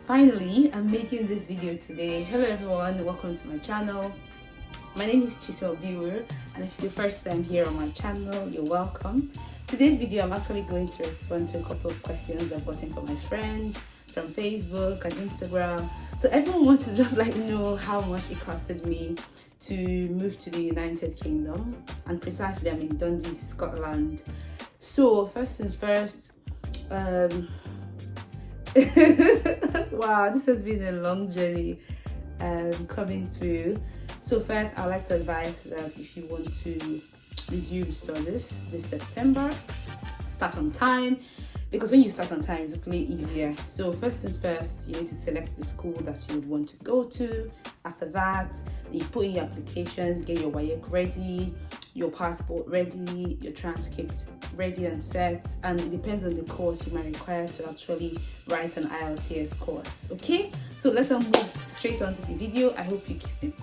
Finally, I'm making this video today. Hello everyone, welcome to my channel. My name is Zerubbabel, and if it's your first time here on my channel, you're welcome. Today's video, I'm actually going to respond to a couple of questions I've gotten from my friends from Facebook and Instagram. So everyone wants to just know how much it costed me to move to the United Kingdom, and precisely I'm in Dundee, Scotland. So first things first, wow, this has been a long journey coming through. So first, I'd like to advise that if you want to resume studies this September, start on time, because when you start on time, it's actually easier. So first things first, you need to select the school that you would want to go to. After that, you put in your applications, get your WAEC ready, your passport ready, your transcript ready and set, and it depends on the course you might require to actually write an IELTS course. Okay, so let's move straight on to the video. I hope you keep it.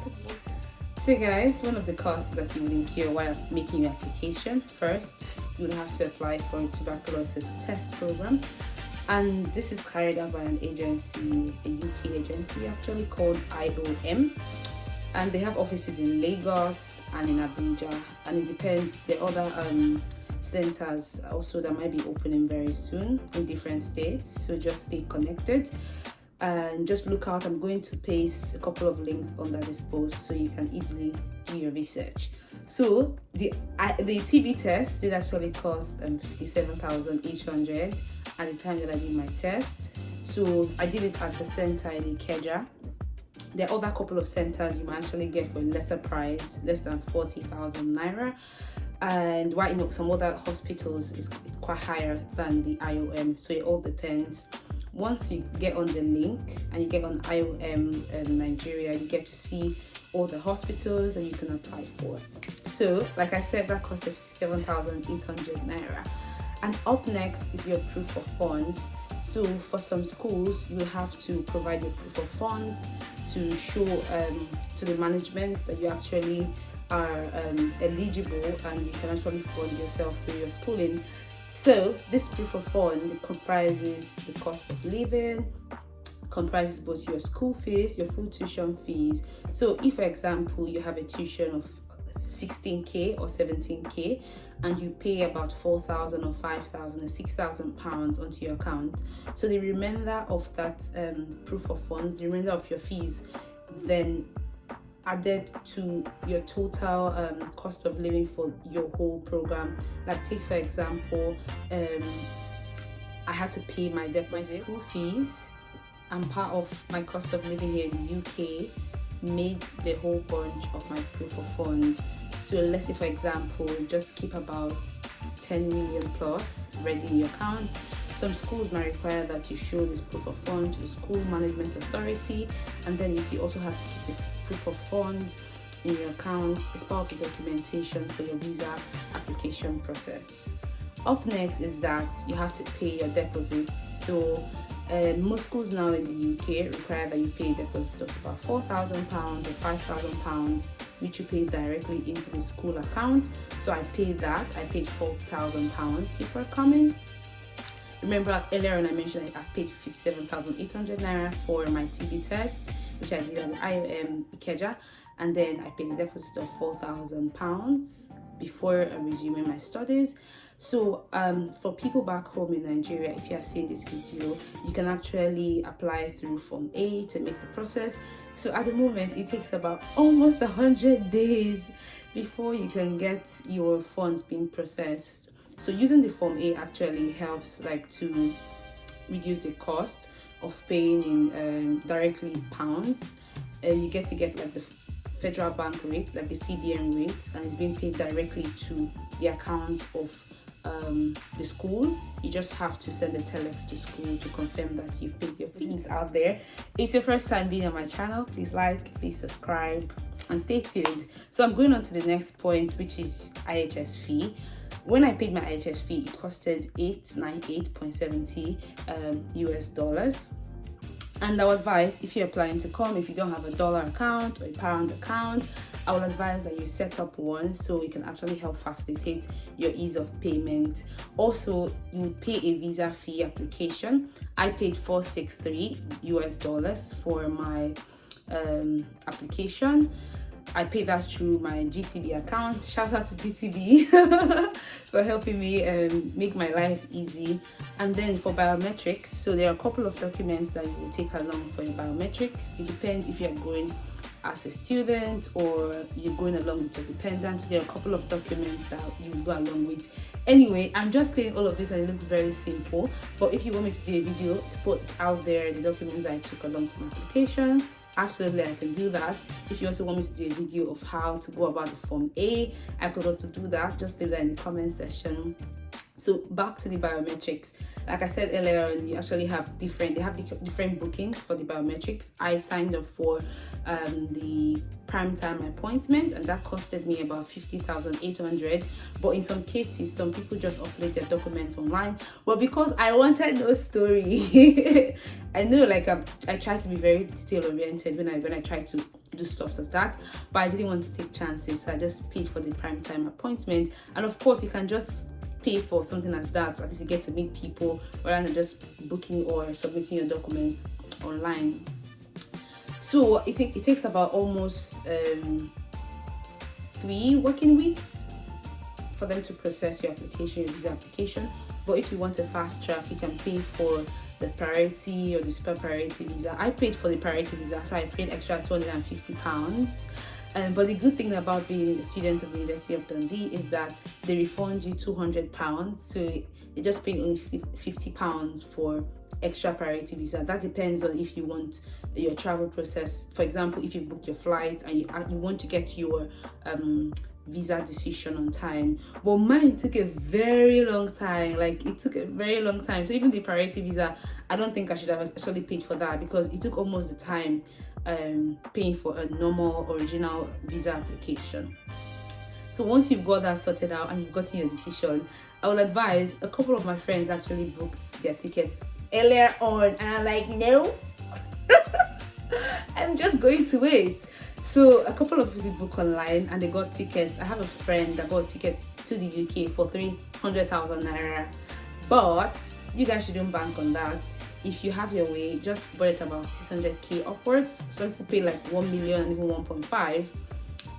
So guys, one of the costs that you would incur while making your application, first you will have to apply for a tuberculosis test program, and this is carried out by an agency, a UK agency actually, called IOM, and they have offices in Lagos and in Abuja, and it depends. The other centers also that might be opening very soon in different states, so just stay connected and just look out. I'm going to paste a couple of links under this post so you can easily do your research. So the TB test did actually cost 57,800 at the time that I did my test. So I did it at the center in Ikeja. There are other couple of centers you might actually get for a lesser price, less than 40,000 naira. And while some other hospitals is quite higher than the IOM, so it all depends. Once you get on the link and you get on IOM Nigeria, you get to see all the hospitals and you can apply for it. So like I said, that cost 7,800 naira. And up next is your proof of funds. So for some schools, you will have to provide your proof of funds to show to the management that you actually are eligible and you can actually fund yourself through your schooling. So this proof of fund comprises the cost of living, comprises both your school fees, your full tuition fees. So if, for example, you have a tuition of 16k or 17k and you pay about 4,000 or 5,000 or 6,000 pounds onto your account, so the remainder of that proof of funds, the remainder of your fees, then added to your total cost of living for your whole program. Like take for example, I had to pay my school fees, and part of my cost of living here in the UK made the whole bunch of my proof of funds. So let's say for example, just keep about 10 million plus ready in your account. Some schools might require that you show this proof of fund to the school management authority, and then you also have to keep the proof of funds in your account as part of the documentation for your visa application process. Up next is that you have to pay your deposit. So most schools now in the UK require that you pay a deposit of about £4,000 or £5,000, which you pay directly into the school account. So I paid that. I paid £4,000 before coming. Remember earlier on I mentioned I've paid 57,800 naira for my TB test, which I did at the IOM Ikeja, and then I paid a deposit of £4,000 before resuming my studies. So for people back home in Nigeria, if you are seeing this video, you can actually apply through Form A to make the process. So at the moment, it takes about almost 100 days before you can get your funds being processed. So using the Form A actually helps to reduce the cost of paying in directly pounds. You get the federal bank rate, like the CBN rate, and it's being paid directly to the account of the school. You just have to send a telex to school to confirm that you've paid your fees out there. If it's your first time being on my channel, please like, please subscribe, and stay tuned. So I'm going on to the next point, which is IHS fee. When I paid my IHS fee, it costed $898.70 US dollars. And I would advise, if you're planning to come, if you don't have a dollar account or a pound account, I would advise that you set up one so it can actually help facilitate your ease of payment. Also, you would pay a visa fee application. I paid $463 for my application. I paid that through my GTB account. Shout out to GTB for helping me make my life easy. And then for biometrics, so there are a couple of documents that you will take along for your biometrics. It depends if you're going as a student or you're going along with your dependent. So there are a couple of documents that you will go along with. Anyway, I'm just saying all of this and it looks very simple, but if you want me to do a video to put out there the documents I took along for my application, absolutely I can do that. If you also want me to do a video of how to go about the Form A, I could also do that. Just leave that in the comment section. So back to the biometrics. Like I said earlier, you actually have different bookings for the biometrics. I signed up for the prime time appointment, and that costed me about 50,800. But in some cases, some people just upload their documents online. Well, because I wanted no story, I know, like I try to be very detail oriented when I try to do stuff as that, but I didn't want to take chances, so I just paid for the prime time appointment. And of course, you can just pay for something as that, at least you get to meet people rather than just booking or submitting your documents online. So I think it takes about almost 3 working weeks for them to process your application, your visa application. But if you want a fast track, you can pay for the priority or the super priority visa. I paid for the priority visa, so I paid extra £250. But the good thing about being a student of the University of Dundee is that they refund you £200. So you're just paying only £50 for extra priority visa. That depends on if you want your travel process. For example, if you book your flight and you want to get your visa decision on time. But mine took a very long time. Like, it took a very long time. So even the priority visa, I don't think I should have actually paid for that, because it took almost the time paying for a normal original visa application. So once you've got that sorted out and you've gotten your decision, I will advise, a couple of my friends actually booked their tickets earlier on, and I'm like, no, I'm just going to wait. So a couple of people booked online and they got tickets. I have a friend that got a ticket to the UK for 300,000 naira, but you guys shouldn't bank on that. If you have your way, just budget about 600k upwards. Some people pay like 1 million and even 1.5,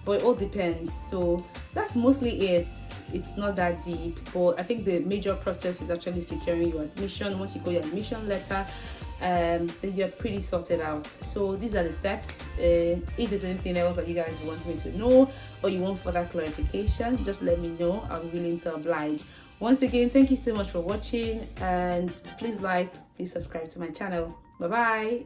but it all depends. So that's mostly it. It's not that deep, but I think the major process is actually securing your admission. Once you got your admission letter, then you're pretty sorted out. So these are the steps. If there's anything else that you guys want me to know or you want further clarification, just let me know. I'm willing to oblige. Once again, thank you so much for watching, and please like, please subscribe to my channel. Bye bye.